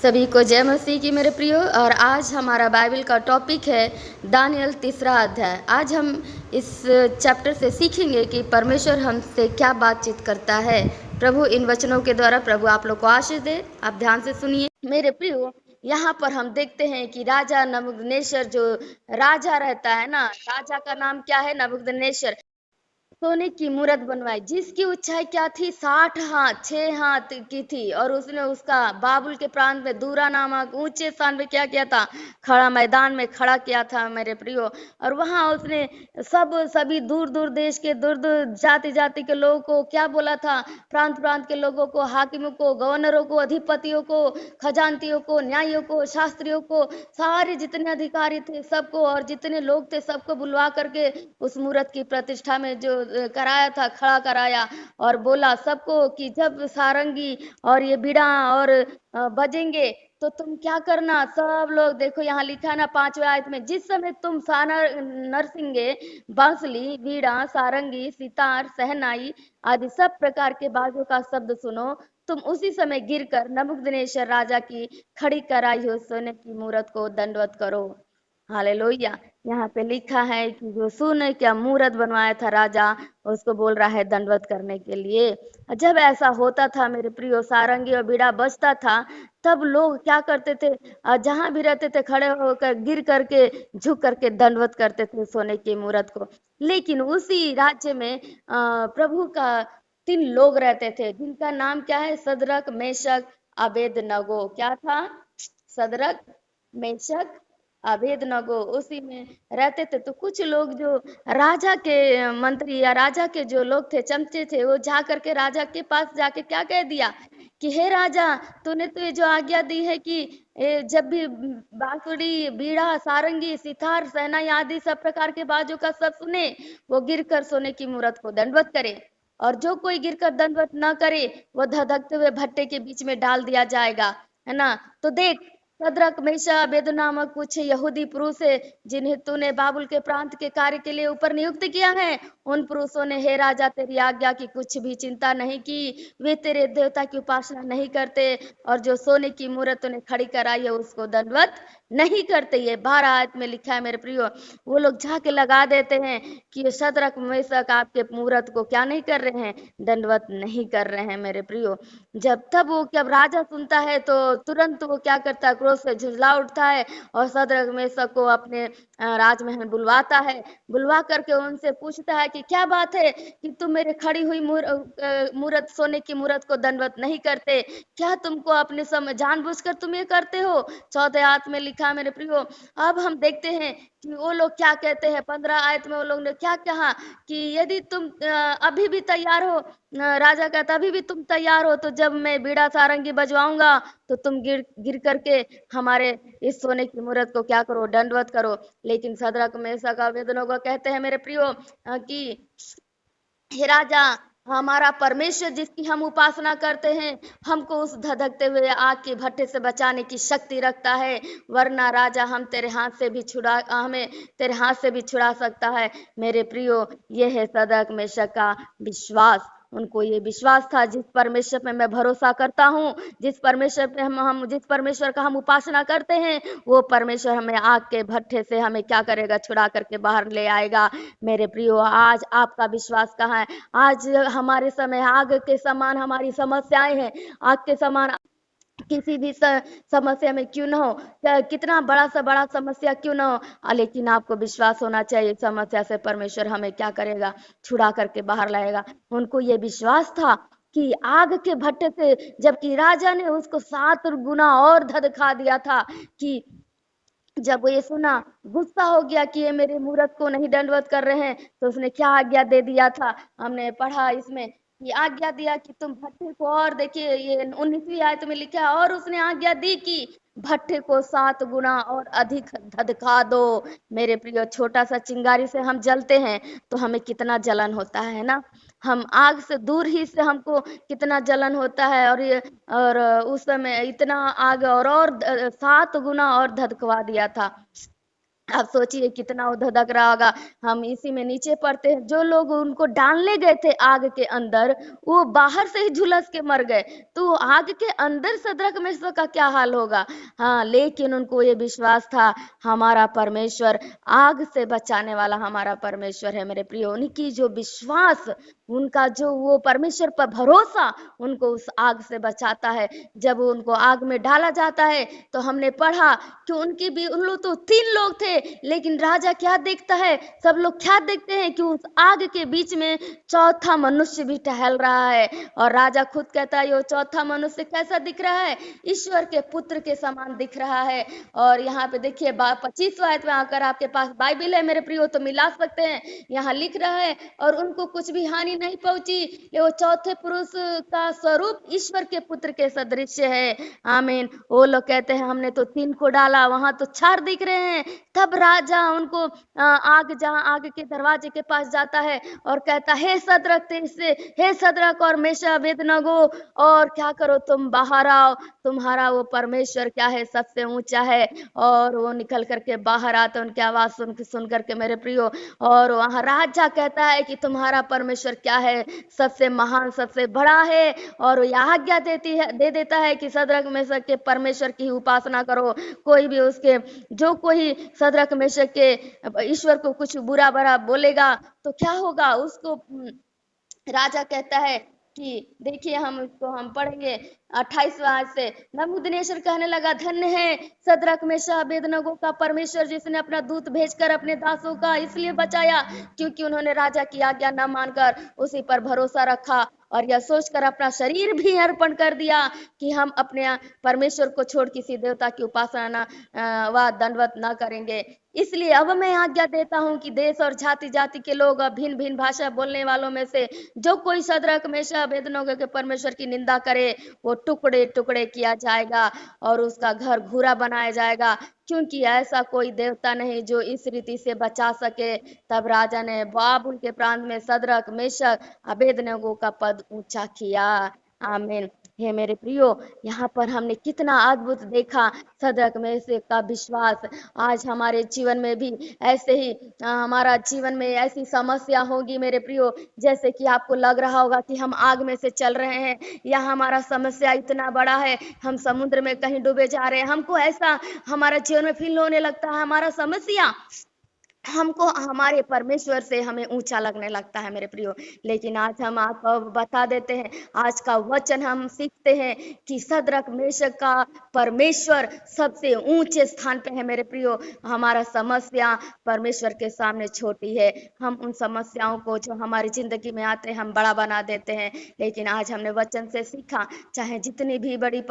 सभी को जय मसीह की मेरे प्रियो। और आज हमारा बाइबल का टॉपिक है दानियल 3रा अध्याय। आज हम इस चैप्टर से सीखेंगे कि परमेश्वर हमसे क्या बातचीत करता है। प्रभु इन वचनों के द्वारा प्रभु आप लोग को आशीष दे। आप ध्यान से सुनिए मेरे प्रियो। यहाँ पर हम देखते हैं कि राजा नबूकदनेस्सर जो राजा रहता है ना, राजा का नाम क्या है? नबूकदनेस्सर। सोने की मूरत बनवाई जिसकी ऊंचाई क्या थी? 60 हाथ 6 हाथ की थी। और उसने उसका बाबुल के प्रांत में दूरा नामक ऊंचे स्थान में क्या किया था? खड़ा मैदान में खड़ा किया था मेरे प्रियो। और वहां उसने सभी दूर दूर देश के दूर दूर जाति जाति के लोगों को क्या बोला था? प्रांत प्रांत के लोगों को, हाकिमों को, गवर्नरों को, अधिपतियों को, खजांतियों को, न्यायियों को, शास्त्रियों को, सारे जितने अधिकारी थे सबको और जितने लोग थे सबको बुलवा करके उस मूरत की प्रतिष्ठा में जो कराया था, खड़ा कराया। और बोला सबको कि जब सारंगी और ये बीड़ा और बजेंगे तो तुम क्या करना? सब लोग देखो, यहाँ लिखा है ना 5वें आयत में, जिस समय तुम नरसिंगे, बांसुरी, बीड़ा, सारंगी, सितार, सहनाई आदि सब प्रकार के बाजों का शब्द सुनो, तुम उसी समय गिरकर नबूकदनेस्सर राजा की खड़ी कराई हुई सोने की मूरत को दंडवत करो। हालेलुया। यहाँ पे लिखा है कि जो सोने का मूरत बनवाया था राजा, उसको बोल रहा है दंडवत करने के लिए। जब ऐसा होता था मेरे प्रियो, सारंगी और बीड़ा बजता था, तब लोग क्या करते थे? जहां भी रहते थे खड़े होकर गिर करके झुक करके दंडवत करते थे सोने की मूरत को। लेकिन उसी राज्य में प्रभु का 3 लोग रहते थे जिनका नाम क्या है? सदरक, मेशक, अबेदनगो। क्या था? सदरक, मेशक, अबेदनगो उसी में रहते थे। तो कुछ लोग जो राजा के मंत्री या राजा के जो लोग थे, चमचे थे, वो जा करके राजा के पास जाके क्या कह दिया कि हे राजा, तूने तो ये जो आज्ञा दी है कि जब भी बांसुरी, बीड़ा, सारंगी, सितार, सहनाई आदि सब प्रकार के बाजों का सब सुने, वो गिरकर सोने की मूरत को दंडवत करे। और जो कोई गिरकर दंडवत न करे, वो धधकते हुए भट्टे के बीच में डाल दिया जाएगा, है ना। तो देख, शद्रक, मेशक, अबेदनगो नामक कुछ यहूदी पुरुष है जिन्हें तूने बाबुल के प्रांत के कार्य के लिए ऊपर नियुक्त किया है। उन पुरुषों ने हे राजा तेरी आज्ञा की कुछ भी चिंता नहीं की। वे तेरे देवता की उपासना नहीं करते और जो सोने की मूरत उन्हें खड़ी कराई है उसको दंडवत नहीं करते। ये 12 आयत में लिखा है मेरे प्रियो। वो लोग जाके लगा देते हैं कि ये शद्रक, मेशक आपके मूरत को क्या नहीं कर रहे हैं? दंडवत नहीं कर रहे हैं मेरे प्रियो। जब राजा सुनता है तो तुरंत वो क्या करता है? क्रोध से झुंझला उठता है और शद्रक, मेशक को अपने राजमहल बुलवाता है। बुलवा करके उनसे पूछता है कि क्या बात है कि तुम मेरे खड़ी हुई मूरत, सोने की मूरत को दंडवत नहीं करते? क्या तुमको अपने जानबूझकर तुम ये करते हो? 14 आयत में लिखा है मेरे प्रियो। अब हम देखते हैं कि वो लोग क्या कहते हैं। 15 आयत में वो लोग ने क्या कहा कि यदि तुम अभी भी तैयार हो, राजा कहता अभी भी तुम तैयार हो, तो जब मैं बीड़ा सारंगी बजवाऊंगा तो तुम गिर गिर करके हमारे इस सोने की मूरत को क्या करो? दंडवत करो। लेकिन शद्रक, मेशक, अबेदनगो कहते हैं मेरे प्रियो कि हे राजा, हमारा परमेश्वर जिसकी हम उपासना करते हैं, हमको उस धधकते हुए आग के भट्टे से बचाने की शक्ति रखता है। वरना राजा हमें तेरे हाथ से भी छुड़ा सकता है मेरे प्रियो। ये है शद्रक, मेशक का विश्वास। उनको ये विश्वास था, जिस परमेश्वर पे मैं भरोसा करता हूँ, जिस परमेश्वर का हम उपासना करते हैं, वो परमेश्वर हमें आग के भट्टे से हमें क्या करेगा? छुड़ा करके बाहर ले आएगा मेरे प्रियो। आज आपका विश्वास कहाँ है? आज हमारे समय आग के समान हमारी समस्याएं हैं। आग के समान किसी भी समस्या में क्यों ना हो, कितना बड़ा समस्या क्यों ना हो, लेकिन आपको विश्वास होना चाहिए समस्या से परमेश्वर हमें क्या करेगा? छुड़ा करके बाहर लाएगा। उनको ये विश्वास था कि आग के भट्टे से, जबकि राजा ने उसको 7 गुना और धधका दिया था कि जब वो ये सुना, गुस्सा हो गया कि ये मेरे मूरत को नहीं दंडवत कर रहे हैं, तो उसने क्या आज्ञा दे दिया था? हमने पढ़ा इसमें कि आज्ञा दिया कि तुम भट्टे को, और देखिए ये 19वीं आयत में लिखा है, और उसने आज्ञा दी कि भट्टे को 7 गुना और अधिक धधका दो। मेरे प्रियो, छोटा सा चिंगारी से हम जलते हैं तो हमें कितना जलन होता है ना। हम आग से दूर ही से हमको कितना जलन होता है। और उस समय इतना आग और 7 गुना और धधकवा दिया था। आप सोचिए कितना वो धधक रहा होगा। हम इसी में नीचे पड़ते हैं। जो लोग उनको डालने गए थे आग के अंदर, वो बाहर से ही झुलस के मर गए। तो आग के अंदर सदरक मेशक का क्या हाल होगा। हाँ, लेकिन उनको ये विश्वास था, हमारा परमेश्वर आग से बचाने वाला हमारा परमेश्वर है। मेरे प्रिय, उनकी जो विश्वास, उनका जो वो परमेश्वर पर भरोसा उनको उस आग से बचाता है। जब उनको आग में डाला जाता है तो हमने पढ़ा कि उनकी भी, उन लोग तो 3 लोग थे, लेकिन राजा क्या देखता है, सब लोग क्या देखते हैं कि उस आग के बीच में चौथा मनुष्य भी टहल रहा है। और राजा खुद कहता है, ये चौथा मनुष्य कैसा दिख रहा है, ईश्वर के पुत्र के समान दिख रहा है। और यहाँ पे देखिए 25वां आयत में आकर, आपके पास बाइबल है मेरे प्रियो तो मिला सकते हैं, यहाँ लिख रहा है, और उनको कुछ भी हानि नहीं पहुंची। ये वो चौथे पुरुष का स्वरूप ईश्वर के पुत्र के सदृश है। आमीन। वो लोग कहते हैं हमने तो 3 को डाला, वहां तो 4 दिख रहे हैं। तब राजा उनको आग, जहां आग के दरवाजे के पास जाता है और कहता, हे सदरक से, हे सदरक और मेशक अबेदनगो, और क्या करो, तुम बाहर आओ, तुम्हारा वो परमेश्वर क्या है, सबसे ऊंचा है। और वो निकल करके बाहर आते, उनकी आवाज सुन करके मेरे प्रियो, और वहां राजा कहता है कि तुम्हारा परमेश्वर क्या है, सबसे महान, सबसे बड़ा है। और वो आज्ञा दे देता है कि सदरक मेशक के परमेश्वर की उपासना करो। कोई भी उसके, जो कोई सदरक मेशक के ईश्वर को कुछ बुरा भरा बोलेगा तो क्या होगा उसको। राजा कहता है कि देखिए, हम पढ़ेंगे 28वां आयत से। नबूकदनेस्सर कहने लगा, धन्य है सदरक मेशक अबेदनगो का परमेश्वर, जिसने अपना दूत भेजकर अपने दासों का इसलिए बचाया क्योंकि उन्होंने राजा की आज्ञा न मानकर उसी पर भरोसा रखा, और यह सोचकर अपना शरीर भी अर्पण कर दिया कि हम अपने परमेश्वर को छोड़ किसी देवता की उपासना व दंडवत न करेंगे। इसलिए अब मैं आज्ञा देता हूं कि देश और जाति जाति के लोग, भिन्न भिन्न भाषा बोलने वालों में से जो कोई सदरक मेशक अबेदनगो के परमेश्वर की निंदा करे, वो टुकड़े टुकड़े किया जाएगा और उसका घर घूरा बनाया जाएगा, क्योंकि ऐसा कोई देवता नहीं जो इस रीति से बचा सके। तब राजा ने बाबुल के प्रांत में सदरक मेशक अबेदनगो का पद ऊंचा किया। आमीन। हे मेरे प्रियो, यहाँ पर हमने कितना अद्भुत देखा सदरक मेशक का विश्वास। आज हमारे जीवन में भी ऐसे ही हमारा जीवन में ऐसी समस्या होगी मेरे प्रियो, जैसे कि आपको लग रहा होगा कि हम आग में से चल रहे हैं, या हमारा समस्या इतना बड़ा है, हम समुद्र में कहीं डूबे जा रहे हैं। हमको ऐसा हमारा जीवन में फील होने लगता है, हमारा समस्या हमको हमारे परमेश्वर से हमें ऊंचा लगने लगता है मेरे प्रियो। लेकिन आज हम आपको बता देते हैं, आज का वचन हम सीखते हैं कि सदरक मेशक का परमेश्वर सबसे ऊंचे स्थान पे है मेरे प्रियो। हमारा समस्या परमेश्वर के सामने छोटी है। हम उन समस्याओं को जो हमारी जिंदगी में आते हैं हम बड़ा बना देते हैं। लेकिन आज हमने वचन से सीखा, चाहे जितनी भी बड़ी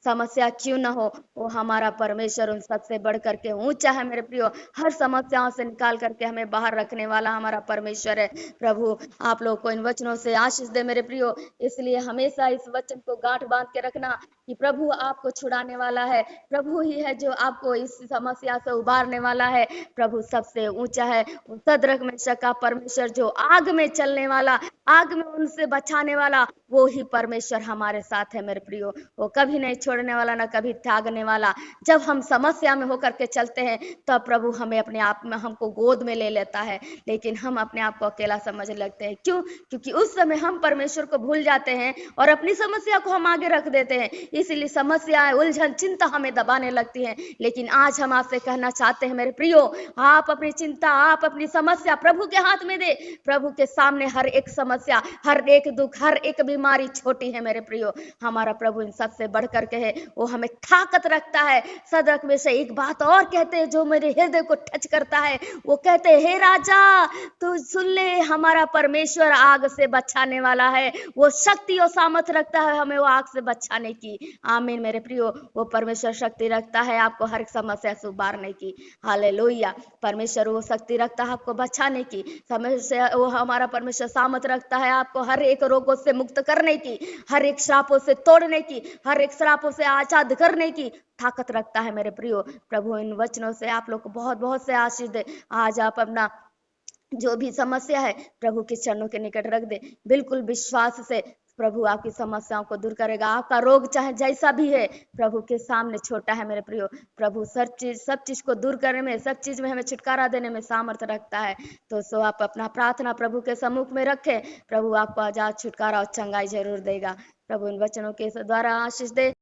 समस्या क्यों ना हो, वो हमारा परमेश्वर उन सबसे बढ़ करके ऊंचा है मेरे प्रियो। हर समस्याओं से निकाल करके हमें बाहर रखने वाला हमारा परमेश्वर है। प्रभु आप लोग को इन वचनों से आशीष दे मेरे प्रियो। इसलिए हमेशा इस वचन को गांठ बांध के रखना कि प्रभु आपको छुड़ाने वाला है, प्रभु ही है जो आपको इस समस्या से उबारने वाला है। प्रभु सबसे ऊंचा है। सदरक मेशक का परमेश्वर जो आग में चलने वाला, आग में उनसे बचाने वाला, वो ही परमेश्वर हमारे साथ है मेरे प्रियो। वो कभी नहीं छोड़ने वाला, ना कभी त्यागने वाला। जब हम समस्या में होकर के चलते हैं तब प्रभु हमें अपने आप में, हमको गोद में ले लेता है। लेकिन हम अपने आप को अकेला समझने लगते हैं। क्यों? क्योंकि उस समय हम परमेश्वर को भूल जाते हैं और अपनी समस्या को हम आगे रख देते हैं। इसीलिए समस्याएं, उलझन, चिंता हमें दबाने लगती हैं। लेकिन आज हम आपसे कहना चाहते हैं मेरे प्रियो, आप अपनी चिंता, आप अपनी समस्या प्रभु के हाथ में दे। प्रभु के सामने हर एक समस्या, हर एक दुख, हर एक बीमारी छोटी है मेरे प्रियो। हमारा प्रभु इन सबसे बढ़ करके है। वो हमें ताकत रखता है। सदरक में से एक बात और कहते हैं जो मेरे हृदय को टच करता है। वो कहते हैं, हे राजा तू सुन ले, हमारा परमेश्वर आग से बचाने वाला है। वो शक्ति और सामर्थ रखता है हमें वो आग से बचाने की। आमीन मेरे प्रियो। वो परमेश्वर शक्ति रखता है आपको हर एक समस्या से उबारने की। हालेलुया। परमेश्वर वो शक्ति रखता है आपको बचाने की समस्या। वो हमारा परमेश्वर सामर्थ रखता है आपको हर एक रोगों से मुक्त करने की, हर एक श्रापों से तोड़ने की, हर एक श्रापों से आजाद करने की ताकत रखता है मेरे प्रियो। प्रभु इन वचनों से आप लोग को बहुत बहुत से आशीष दे। आज आप अपना जो भी समस्या है प्रभु के चरणों के निकट रख दे, बिल्कुल विश्वास से प्रभु आपकी समस्याओं को दूर करेगा। आपका रोग चाहे जैसा भी है, प्रभु के सामने छोटा है मेरे प्रियो। प्रभु सब चीज को दूर करने में, सब चीज में हमें छुटकारा देने में सामर्थ्य रखता है। तो सो आप अपना प्रार्थना प्रभु के सम्मुख में रखें, प्रभु आपको आजाद, छुटकारा और चंगाई जरूर देगा। प्रभु इन वचनों के द्वारा आशीष दे।